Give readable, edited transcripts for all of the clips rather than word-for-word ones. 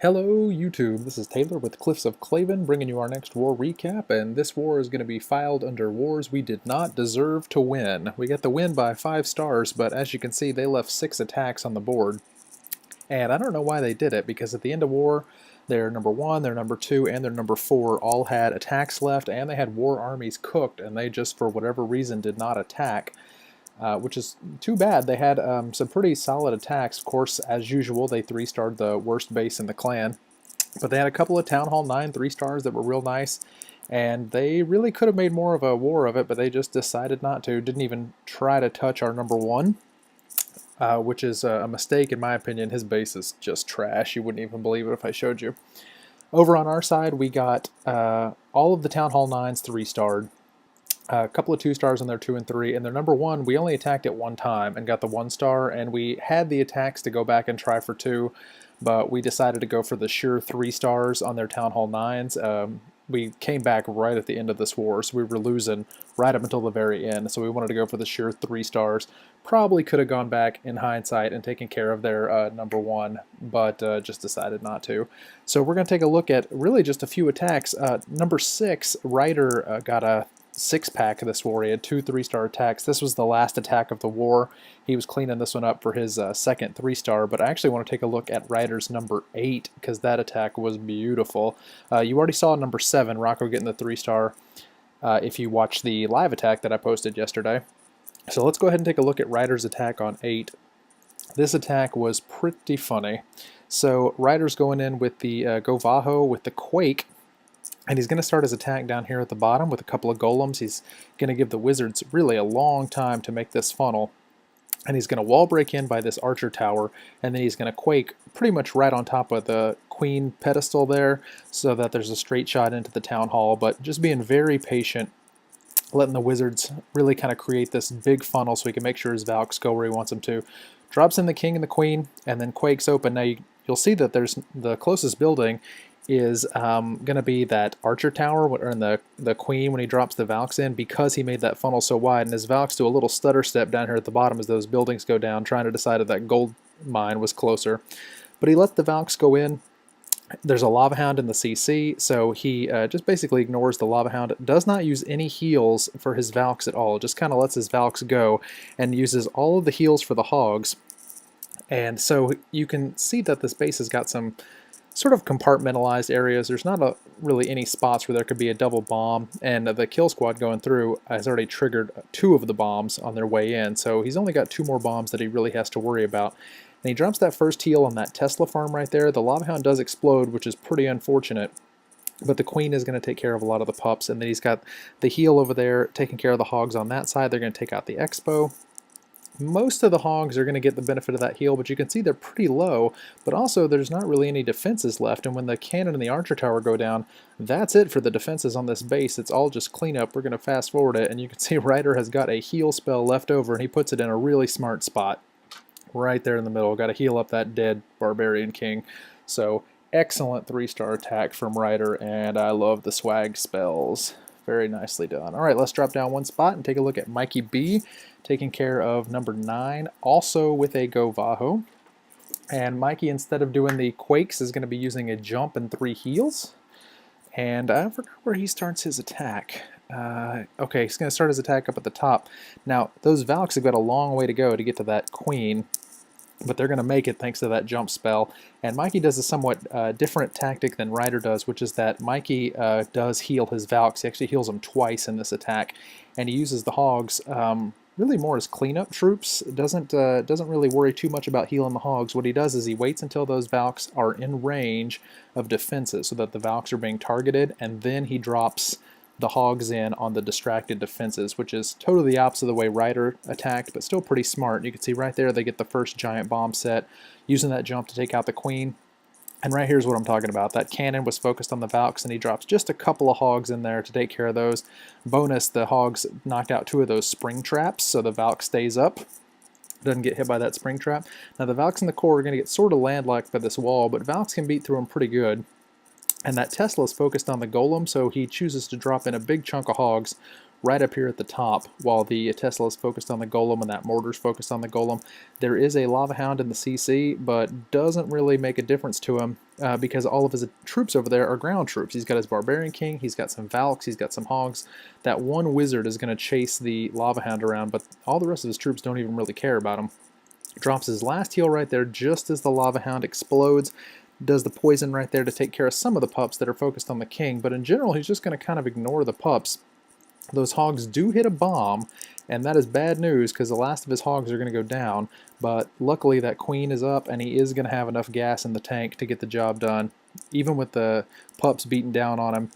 Hello YouTube, this is Taylor with CliffsOfClaven bringing you our next war recap, and this war is going to be filed under wars we did not deserve to win. We got the win by 5 stars, but as you can see they left 6 attacks on the board, and I don't know why they did it, because at the end of war their number 1, their number 2, and their number 4 all had attacks left, and they had war armies cooked, and they just for whatever reason did not attack. Which is too bad. They had some pretty solid attacks. Of course, as usual, they 3-starred the worst base in the clan. But they had a couple of Town Hall 9 3-stars that were real nice. And they really could have made more of a war of it, but they just decided not to. Didn't even try to touch our number 1, which is a mistake in my opinion. His base is just trash. You wouldn't even believe it if I showed you. Over on our side, we got all of the Town Hall 9s 3-starred. A couple of 2-stars on their 2 and 3, and their number 1 we only attacked it one time and got the 1-star, and we had the attacks to go back and try for 2, but we decided to go for the sure 3-stars on their Town Hall 9s. We came back right at the end of this war, so we were losing right up until the very end, so we wanted to go for the sure 3-stars. Probably could have gone back in hindsight and taken care of their number 1, but just decided not to. So we're going to take a look at really just a few attacks. Number 6, Ryder got a 6-pack of this war. He had 2 3-star attacks. This was the last attack of the war. He was cleaning this one up for his second 3-star, but I actually want to take a look at Ryder's number 8 because that attack was beautiful. You already saw number 7, Rocco getting the 3-star, if you watched the live attack that I posted yesterday. So let's go ahead and take a look at Ryder's attack on 8. This attack was pretty funny. So Ryder's going in with the GoVaHo with the Quake, and he's going to start his attack down here at the bottom with a couple of golems. He's going to give the wizards really a long time to make this funnel. And he's going to wall break in by this archer tower, and then he's going to quake pretty much right on top of the queen pedestal there so that there's a straight shot into the town hall, but just being very patient, letting the wizards really kind of create this big funnel so he can make sure his Valks go where he wants them to. Drops in the king and the queen, and then quakes open. Now you'll see that there's the closest building is going to be that archer tower, or in the queen when he drops the Valks in, because he made that funnel so wide, and his Valks do a little stutter step down here at the bottom as those buildings go down, trying to decide if that gold mine was closer. But he let the Valks go in. There's a Lava Hound in the CC, so he just basically ignores the Lava Hound, does not use any heals for his Valks at all, just kind of lets his Valks go, and uses all of the heals for the hogs. And so you can see that this base has got some sort of compartmentalized areas. There's not really any spots where there could be a double bomb, and the kill squad going through has already triggered 2 of the bombs on their way in, so he's only got 2 more bombs that he really has to worry about. And he drops that first heal on that Tesla farm right there. The Lava Hound does explode, which is pretty unfortunate, but the queen is going to take care of a lot of the pups, and then he's got the heal over there taking care of the hogs on that side. They're going to take out the Expo. Most of the hogs are going to get the benefit of that heal, but you can see they're pretty low, but also there's not really any defenses left, and when the cannon and the archer tower go down, that's it for the defenses on this base. It's all just cleanup. We're going to fast forward it, and you can see Ryder has got a heal spell left over, and he puts it in a really smart spot. Right there in the middle. Got to heal up that dead barbarian king. So excellent 3-star attack from Ryder, and I love the swag spells. Very nicely done. Alright, let's drop down one spot and take a look at Mikey B, taking care of number 9, also with a GoVaHo. And Mikey, instead of doing the quakes, is going to be using a jump and 3 heals. And I forgot where he starts his attack. Okay, he's going to start his attack up at the top. Now, those Valks have got a long way to go to get to that queen, but they're going to make it thanks to that jump spell. And Mikey does a somewhat different tactic than Ryder does, which is that Mikey does heal his Valks. He actually heals them twice in this attack, and he uses the hogs really more as cleanup troops. Doesn't really worry too much about healing the hogs. What he does is he waits until those Valks are in range of defenses, so that the Valks are being targeted, and then he drops the hogs in on the distracted defenses, which is totally the opposite of the way Ryder attacked, but still pretty smart. You can see right there they get the first giant bomb set, using that jump to take out the queen. And right here's what I'm talking about. That cannon was focused on the Valks, and he drops just a couple of hogs in there to take care of those. Bonus, the hogs knocked out 2 of those spring traps, so the Valk stays up, doesn't get hit by that spring trap. Now the Valks in the core are going to get sort of landlocked by this wall, but Valks can beat through them pretty good. And that Tesla is focused on the golem, so he chooses to drop in a big chunk of hogs right up here at the top, while the Tesla is focused on the golem and that mortar's focused on the golem. There is a lava hound in the CC, but doesn't really make a difference to him because all of his troops over there are ground troops. He's got his barbarian king, he's got some valks, he's got some hogs. That one wizard is going to chase the lava hound around, but all the rest of his troops don't even really care about him. Drops his last heal right there just as the lava hound explodes. Does the poison right there to take care of some of the pups that are focused on the king, but in general he's just going to kind of ignore the pups. Those hogs do hit a bomb, and that is bad news because the last of his hogs are going to go down, but luckily that queen is up and he is going to have enough gas in the tank to get the job done. Even with the pups beating down on him,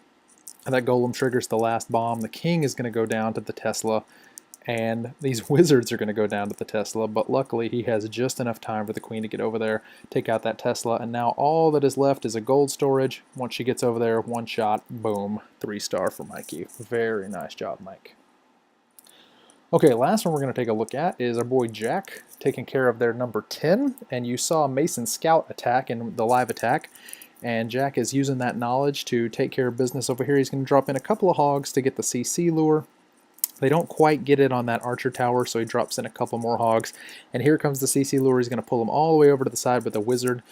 that golem triggers the last bomb. The king is going to go down to the Tesla, and these wizards are going to go down to the Tesla, but luckily he has just enough time for the queen to get over there, take out that Tesla, and now all that is left is a gold storage. Once she gets over there, one shot, boom, 3-star for Mikey. Very nice job, Mike. Okay, last one we're going to take a look at is our boy Jack taking care of their number 10, and you saw Mason Scout attack in the live attack, and Jack is using that knowledge to take care of business over here. He's going to drop in a couple of hogs to get the CC lure. They don't quite get it on that archer tower, so he drops in a couple more hogs. And here comes the CC lure. He's going to pull them all the way over to the side with a wizard.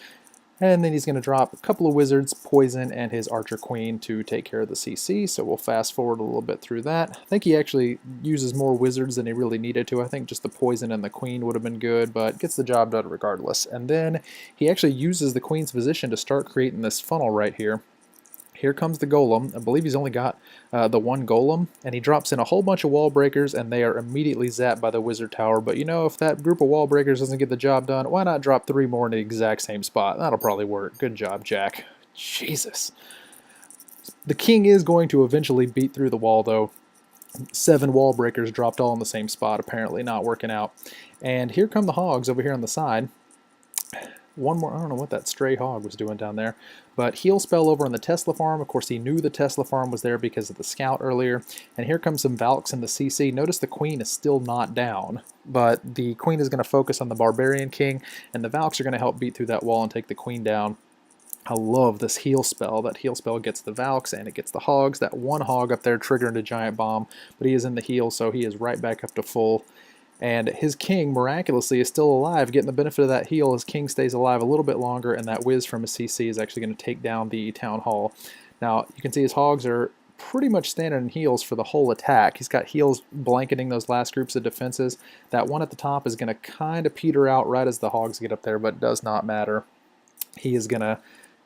And then he's going to drop a couple of wizards, poison, and his archer queen to take care of the CC. So we'll fast forward a little bit through that. I think he actually uses more wizards than he really needed to. I think just the poison and the queen would have been good, but gets the job done regardless. And then he actually uses the queen's position to start creating this funnel right here. Here comes the golem. I believe he's only got the one golem, and he drops in a whole bunch of wall breakers, and they are immediately zapped by the wizard tower. But you know, if that group of wall breakers doesn't get the job done, why not drop 3 more in the exact same spot? That'll probably work. Good job, Jack. Jesus. The king is going to eventually beat through the wall, though. 7 wall breakers dropped all in the same spot, apparently not working out. And here come the hogs over here on the side. One more, I don't know what that stray hog was doing down there, but heal spell over on the Tesla farm. Of course, he knew the Tesla farm was there because of the scout earlier. And here comes some Valks in the CC. Notice the queen is still not down, but the queen is going to focus on the barbarian king, and the Valks are going to help beat through that wall and take the queen down. I love this heal spell. That heal spell gets the Valks and it gets the hogs. That one hog up there triggering a giant bomb, but he is in the heal, so he is right back up to full. And his king, miraculously, is still alive, getting the benefit of that heal. His king stays alive a little bit longer, and that whiz from his CC is actually going to take down the town hall. Now, you can see his hogs are pretty much standing in heals for the whole attack. He's got heals blanketing those last groups of defenses. That one at the top is going to kind of peter out right as the hogs get up there, but it does not matter. He is going to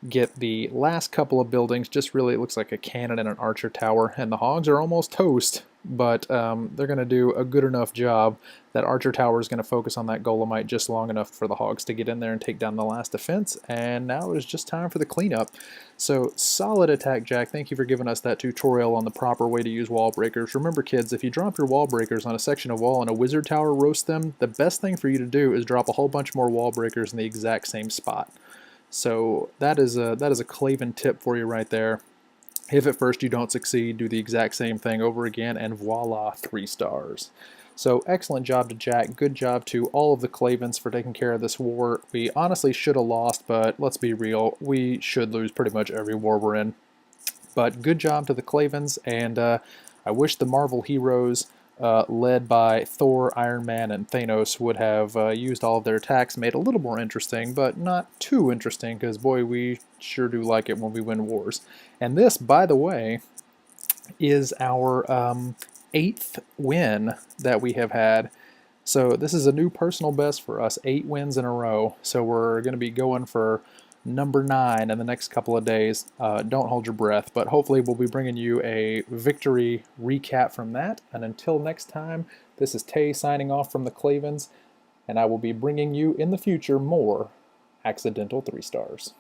get the last couple of buildings, just really it looks like a cannon and an archer tower, and the hogs are almost toast, but they're going to do a good enough job. That archer tower is going to focus on that golemite just long enough for the hogs to get in there and take down the last defense, and now it is just time for the cleanup. So solid attack, Jack. Thank you for giving us that tutorial on the proper way to use wall breakers. Remember, kids, if you drop your wall breakers on a section of wall and a wizard tower roasts them, the best thing for you to do is drop a whole bunch more wall breakers in the exact same spot. So that is a Claven tip for you right there. If at first you don't succeed, do the exact same thing over again, and voila, 3 stars. So excellent job to Jack. Good job to all of the Clavens for taking care of this war. We honestly should have lost, but let's be real, we should lose pretty much every war we're in. But good job to the Clavens, and I wish the Marvel heroes led by Thor, Iron Man, and Thanos would have used all of their attacks, made a little more interesting, but not too interesting, because boy, we sure do like it when we win wars. And this, by the way, is our 8th win that we have had. So this is a new personal best for us, 8 wins in a row. So we're going to be going for number 9 in the next couple of days. Don't hold your breath, but hopefully we'll be bringing you a victory recap from that. And until next time, this is Tay signing off from the Clavens, and I will be bringing you in the future more accidental 3 stars.